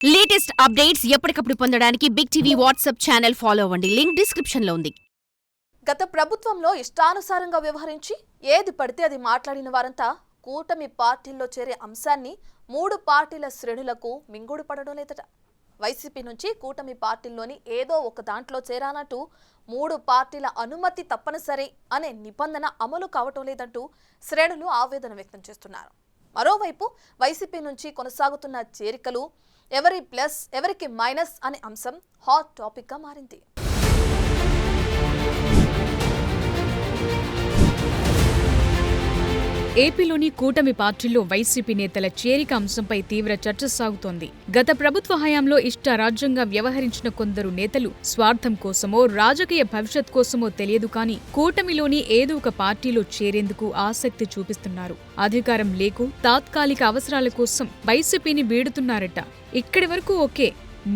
Latest updates ఎప్పటికప్పుడు పొందడానికి big TV WhatsApp channel follow అవ్వండి. లింక్ డిస్క్రిప్షన్ లో ఉంది. గత ప్రభుత్వంలో ఇష్టానుసారంగా వ్యవహరించి ఏది పడితే అది మాట్లాడిన వారంతా కూటమి పార్టీల్లో చేరే అంశాన్ని మూడు పార్టీల శ్రేణులకు మింగుడు పడడం లేదట. వైసీపీ నుంచి కూటమి పార్టీల్లోని ఏదో ఒక దాంట్లో చేరాలంటూ మూడు పార్టీల అనుమతి తప్పనిసరి అనే నిబంధన అమలు కావటం లేదంటూ శ్రేణులు ఆవేదన వ్యక్తం చేస్తున్నారు. మరోవైపు వైసీపీ నుంచి కొనసాగుతున్న చేరికలు ఎవరి ప్లస్ ఎవరికి మైనస్ అనే అంశం హాట్ టాపిక్ గా మారింది. ఏపీలోని కూటమి పార్టీల్లో వైసీపీ నేతల చేరిక అంశంపై తీవ్ర చర్చ సాగుతోంది. గత ప్రభుత్వ హయాంలో ఇష్టారాజ్యంగా వ్యవహరించిన కొందరు నేతలు స్వార్థం కోసమో రాజకీయ భవిష్యత్ కోసమో తెలియదు కానీ కూటమిలోని ఏదో ఒక పార్టీలో చేరేందుకు ఆసక్తి చూపిస్తున్నారు. అధికారం లేకు తాత్కాలిక అవసరాల కోసం వైసీపీని వీడుతున్నారట. ఇక్కడి వరకు ఓకే.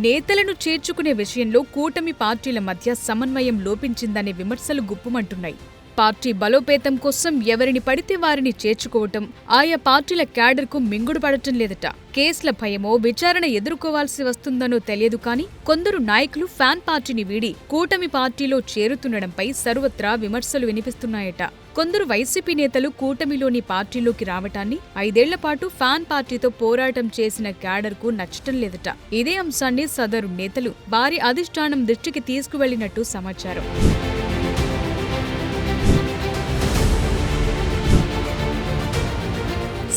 నేతలను చేర్చుకునే విషయంలో కూటమి పార్టీల మధ్య సమన్వయం లోపించిందనే విమర్శలు గుప్పుమంటున్నాయి. పార్టీ బలోపేతం కోసం ఎవరిని పడితే వారిని చేర్చుకోవటం ఆయా పార్టీల క్యాడర్కు మింగుడు పడటం లేదట. కేసుల భయమో విచారణ ఎదుర్కోవాల్సి వస్తుందనో తెలియదు కానీ కొందరు నాయకులు ఫ్యాన్ పార్టీని వీడి కూటమి పార్టీలో చేరుతుండడంపై సర్వత్రా విమర్శలు వినిపిస్తున్నాయట. కొందరు వైసీపీ నేతలు కూటమిలోని పార్టీలోకి రావటాన్ని 5 ఏళ్ల పాటు ఫ్యాన్ పార్టీతో పోరాటం చేసిన క్యాడర్కు నచ్చటం లేదట. ఇదే అంశాన్ని సదరు నేతలు వారి అధిష్టానం దృష్టికి తీసుకువెళ్లినట్టు సమాచారం.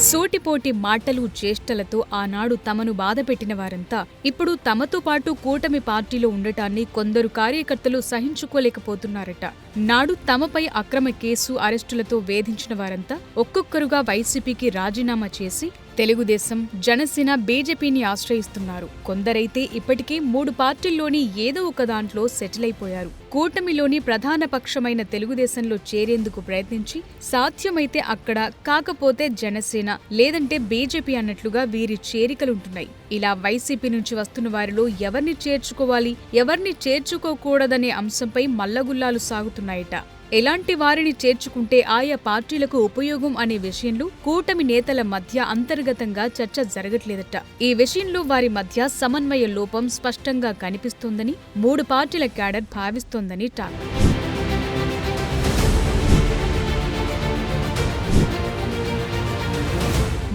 సూటిపోటి మాటలు చేష్టలతో ఆనాడు తమను బాధపెట్టిన వారంతా ఇప్పుడు తమతో పాటు కూటమి పార్టీలో ఉండటాన్ని కొందరు కార్యకర్తలు సహించుకోలేకపోతున్నారట. నాడు తమపై అక్రమ కేసు అరెస్టులతో వేధించిన వారంతా ఒక్కొక్కరుగా వైసీపీకి రాజీనామా చేసి తెలుగుదేశం, జనసేన, బీజేపీని ఆశ్రయిస్తున్నారు. కొందరైతే ఇప్పటికే 3 పార్టీల్లోని ఏదో ఒక దాంట్లో సెటిల్ అయిపోయారు. కూటమిలోని ప్రధాన పక్షమైన తెలుగుదేశంలో చేరేందుకు ప్రయత్నించి సాధ్యమైతే అక్కడ, కాకపోతే జనసేన లేదంటే బీజేపీ అన్నట్లుగా వీరి చేరికలుంటున్నాయి. ఇలా వైసీపీ నుంచి వస్తున్న వారిలో ఎవరిని చేర్చుకోవాలి, ఎవరిని చేర్చుకోకూడదనే అంశంపై మల్లగుల్లాలు సాగుతున్నాయట. ఎలాంటి వారిని చేర్చుకుంటే ఆయా పార్టీలకు ఉపయోగం అనే విషయంలో కూటమి నేతల మధ్య అంతర్గతంగా చర్చ జరగట్లేదట. ఈ విషయంలో వారి మధ్య సమన్వయ లోపం స్పష్టంగా కనిపిస్తోందని 3 పార్టీల క్యాడర్ భావిస్తోందని టాక్.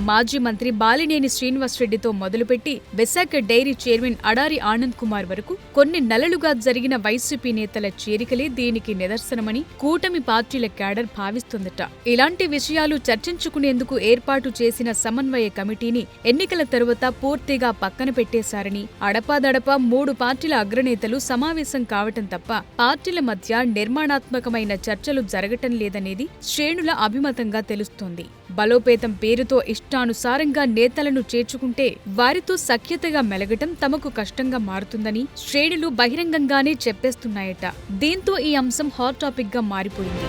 మాజీ మంత్రి బాలినేని శ్రీనివాసరెడ్డితో మొదలుపెట్టి విశాఖ డైరీ చైర్మన్ అడారి ఆనంద్ కుమార్ వరకు కొన్ని నెలలుగా జరిగిన వైసీపీ నేతల చేరికలే దీనికి నిదర్శనమని కూటమి పార్టీల క్యాడర్ భావిస్తోందట. ఇలాంటి విషయాలు చర్చించుకునేందుకు ఏర్పాటు చేసిన సమన్వయ కమిటీని ఎన్నికల తరువాత పూర్తిగా పక్కన పెట్టేశారని, అడపాదడపా 3 పార్టీల అగ్రనేతలు సమావేశం కావటం తప్ప పార్టీల మధ్య నిర్మాణాత్మకమైన చర్చలు జరగటం లేదనేది శ్రేణుల అభిమతంగా తెలుస్తోంది. బలోపేతం పేరుతో ఇష్టానుసారంగా నేతలను చేర్చుకుంటే వారితో సఖ్యతగా మెలగటం తమకు కష్టంగా మారుతుందని శ్రేణులు బహిరంగంగానే చెప్పేస్తున్నాయట. దీంతో ఈ అంశం హాట్ టాపిక్ గా మారిపోయింది.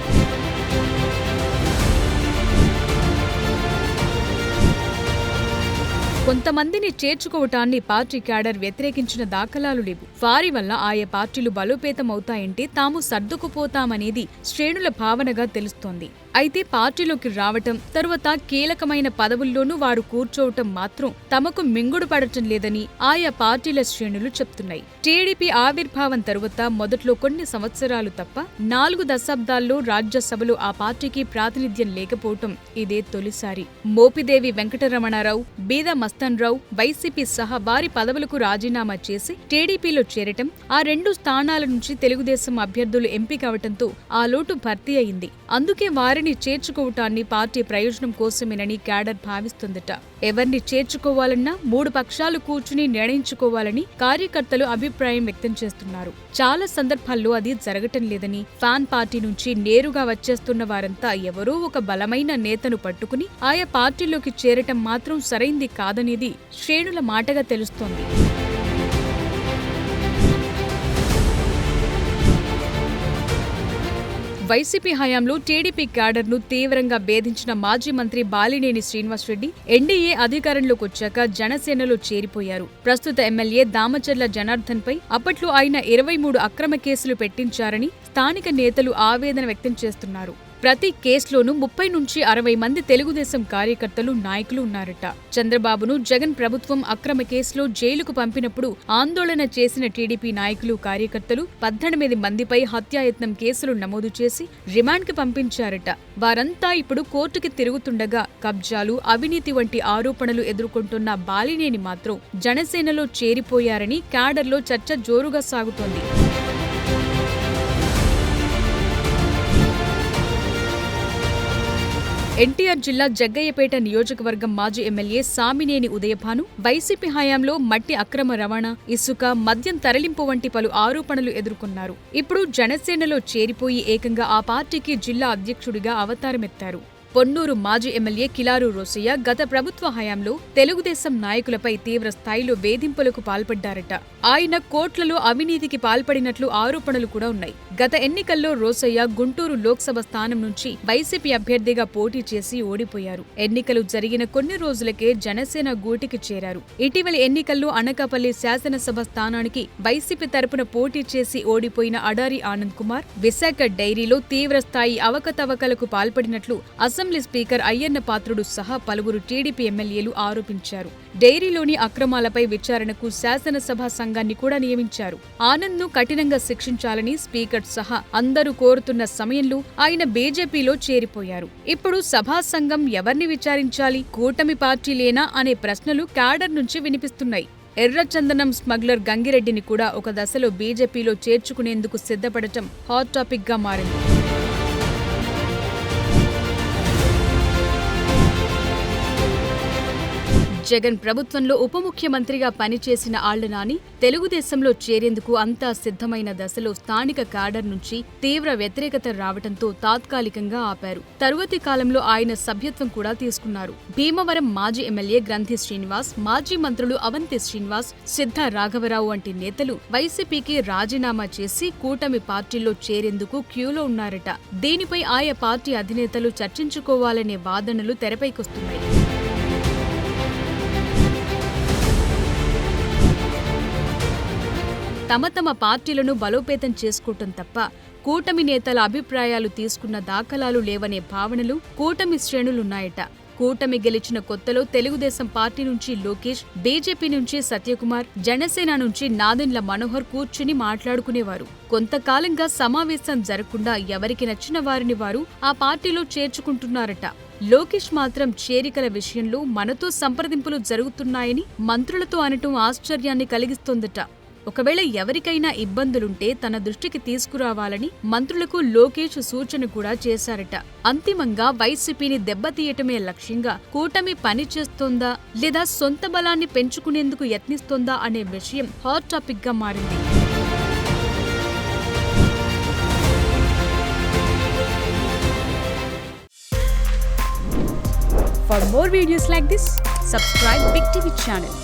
కొంతమందిని చేర్చుకోవటాన్ని పార్టీ క్యాడర్ వ్యతిరేకించిన దాఖలాలు లేవు. వారి వల్ల ఆయా పార్టీలు బలోపేతం అవుతాయంటే తాము సర్దుకుపోతామనేది శ్రేణుల భావనగా తెలుస్తోంది. అయితే పార్టీలోకి రావటం, తరువాత కీలకమైన పదవుల్లోనూ వారు కూర్చోవటం మాత్రం తమకు మింగుడు పడటం లేదని ఆయా పార్టీల శ్రేణులు చెప్తున్నాయి. టీడీపీ ఆవిర్భావం తరువాత మొదట్లో కొన్ని సంవత్సరాలు తప్ప 4 దశాబ్దాల్లో రాజ్యసభలో ఆ పార్టీకి ప్రాతినిధ్యం లేకపోవటం ఇదే తొలిసారి. మోపిదేవి వెంకటరమణారావు, బీద మస్తాన్రావు వైసీపీ సహా వారి పదవులకు రాజీనామా చేసి టీడీపీలో చేరటం, ఆ 2 స్థానాల నుంచి తెలుగుదేశం అభ్యర్థులు ఎంపికవటంతో ఆ లోటు భర్తీ అయింది. అందుకే వారిని చేర్చుకోవటాన్ని పార్టీ ప్రయోజనం కోసమేనని క్యాడర్ భావిస్తుందట. ఎవరిని చేర్చుకోవాలన్నా 3 పక్షాలు కూర్చుని నిర్ణయించుకోవాలని కార్యకర్తలు అభిప్రాయం వ్యక్తం చేస్తున్నారు. చాలా సందర్భాల్లో అది జరగటం లేదని, ఫ్యాన్ పార్టీ నుంచి నేరుగా వచ్చేస్తున్న వారంతా ఎవరో ఒక బలమైన నేతను పట్టుకుని ఆయా పార్టీలోకి చేరటం మాత్రం సరైంది కాదనేది శ్రేణుల మాటగా తెలుస్తోంది. వైసీపీ హయాంలో టీడీపీ క్యాడర్ను తీవ్రంగా వేధించిన మాజీ మంత్రి బాలినేని శ్రీనివాసరెడ్డి ఎన్డీఏ అధికారంలోకి వచ్చాక జనసేనలో చేరిపోయారు. ప్రస్తుత ఎమ్మెల్యే దామచర్ల జనార్దన్ పై అప్పట్లో ఆయన 23 అక్రమ కేసులు పెట్టించారని స్థానిక నేతలు ఆవేదన వ్యక్తం చేస్తున్నారు. ప్రతి కేసులోనూ 30 నుంచి 60 మంది తెలుగుదేశం కార్యకర్తలు, నాయకులు ఉన్నారట. చంద్రబాబును జగన్ ప్రభుత్వం అక్రమ కేసులో జైలుకు పంపినప్పుడు ఆందోళన చేసిన టీడీపీ నాయకులు, కార్యకర్తలు 18 మందిపై హత్యాయత్నం కేసులు నమోదు చేసి రిమాండ్కి పంపించారట. వారంతా ఇప్పుడు కోర్టుకి తిరుగుతుండగా కబ్జాలు, అవినీతి వంటి ఆరోపణలు ఎదుర్కొంటున్న బాలినేని మాత్రం జనసేనలో చేరిపోయారని క్యాడర్లో చర్చ జోరుగా సాగుతోంది. ఎన్టీఆర్ జిల్లా జగ్గయ్యపేట నియోజకవర్గం మాజీ ఎమ్మెల్యే సామినేని ఉదయభాను వైసీపీ హయాంలో మట్టి అక్రమ రవాణా, ఇసుక, మద్యం తరలింపు వంటి పలు ఆరోపణలు ఎదుర్కొన్నారు. ఇప్పుడు జనసేనలో చేరిపోయి ఏకంగా ఆ పార్టీకి జిల్లా అధ్యక్షుడిగా అవతారమెత్తారు. పొన్నూరు మాజీ ఎమ్మెల్యే కిలారు రోసయ్య గత ప్రభుత్వ హయాంలో తెలుగుదేశం నాయకులపై తీవ్ర స్థాయిలో వేధింపులకు పాల్పడ్డారట. ఆయన కోట్లలో అవినీతికి పాల్పడినట్లు ఆరోపణలు కూడా ఉన్నాయి. గత ఎన్నికల్లో రోసయ్య గుంటూరు లోక్సభ స్థానం నుంచి వైసీపీ అభ్యర్థిగా పోటీ చేసి ఓడిపోయారు. ఎన్నికలు జరిగిన కొన్ని రోజులకే జనసేన గూటికి చేరారు. ఇటీవలి ఎన్నికల్లో అనకాపల్లి శాసనసభ స్థానానికి వైసీపీ తరపున పోటీ చేసి ఓడిపోయిన అడారి ఆనంద్ కుమార్ విశాఖ డైరీలో తీవ్ర స్థాయి అవకతవకలకు పాల్పడినట్లు అసెంబ్లీ స్పీకర్ అయ్యన్న పాత్రుడు సహా పలువురు టీడీపీ ఎమ్మెల్యేలు ఆరోపించారు. డైరీలోని అక్రమాలపై విచారణకు శాసనసభ సంఘాన్ని కూడా నియమించారు. ఆనంద్ను కఠినంగా శిక్షించాలని స్పీకర్ సహా అందరూ కోరుతున్న సమయంలో ఆయన బీజేపీలో చేరిపోయారు. ఇప్పుడు సభా సంఘం ఎవరిని విచారించాలి? కూటమి పార్టీలేనా అనే ప్రశ్నలు క్యాడర్ నుంచి వినిపిస్తున్నాయి. ఎర్రచందనం స్మగ్లర్ గంగిరెడ్డిని కూడా ఒక దశలో బీజేపీలో చేర్చుకునేందుకు సిద్ధపడటం హాట్ టాపిక్ గా మారింది. జగన్ ప్రభుత్వంలో ఉప ముఖ్యమంత్రిగా పనిచేసిన ఆళ్లనాని తెలుగుదేశంలో చేరేందుకు అంతా సిద్ధమైన దశలో స్థానిక క్యాడర్ నుంచి తీవ్ర వ్యతిరేకత రావడంతో తాత్కాలికంగా ఆపారు. తరువాతి కాలంలో ఆయన సభ్యత్వం కూడా తీసుకున్నారు. భీమవరం మాజీ ఎమ్మెల్యే గ్రంథి శ్రీనివాస్, మాజీ మంత్రులు అవంతి శ్రీనివాస్, సిద్ధ రాఘవరావు వంటి నేతలు వైసీపీకి రాజీనామా చేసి కూటమి పార్టీల్లో చేరేందుకు క్యూలో ఉన్నారట. దీనిపై ఆయా పార్టీ అధినేతలు చర్చించుకోవాలనే వాదనలు తెరపైకొస్తున్నాయి. తమ పార్టీలను బలోపేతం చేసుకోవటం తప్ప కూటమి నేతల అభిప్రాయాలు తీసుకున్న దాఖలాలు లేవనే భావనలు కూటమి శ్రేణులున్నాయట. కూటమి గెలిచిన కొత్తలో తెలుగుదేశం పార్టీ నుంచి లోకేష్, బీజేపీ నుంచి సత్యకుమార్, జనసేన నుంచి నాదెండ్ల మనోహర్ కూర్చుని మాట్లాడుకునేవారు. కొంతకాలంగా సమావేశం జరగకుండా ఎవరికి నచ్చిన వారిని వారు ఆ పార్టీలో చేర్చుకుంటున్నారట. లోకేష్ మాత్రం చేరికల విషయంలో మనతో సంప్రదింపులు జరుగుతున్నాయని మంత్రులతో అనటం ఆశ్చర్యాన్ని కలిగిస్తోందట. ఒకవేళ ఎవరికైనా ఇబ్బందులుంటే తన దృష్టికి తీసుకురావాలని మంత్రులకు లోకేష్ సూచన కూడా చేశారట. అంతిమంగా వైసీపీని దెబ్బతీయటమే లక్ష్యంగా కూటమి పనిచేస్తోందా లేదా సొంత బలాన్ని పెంచుకునేందుకు యత్నిస్తోందా అనే విషయం హాట్ టాపిక్ గా మారింది. For more videos like this, subscribe Big TV channel.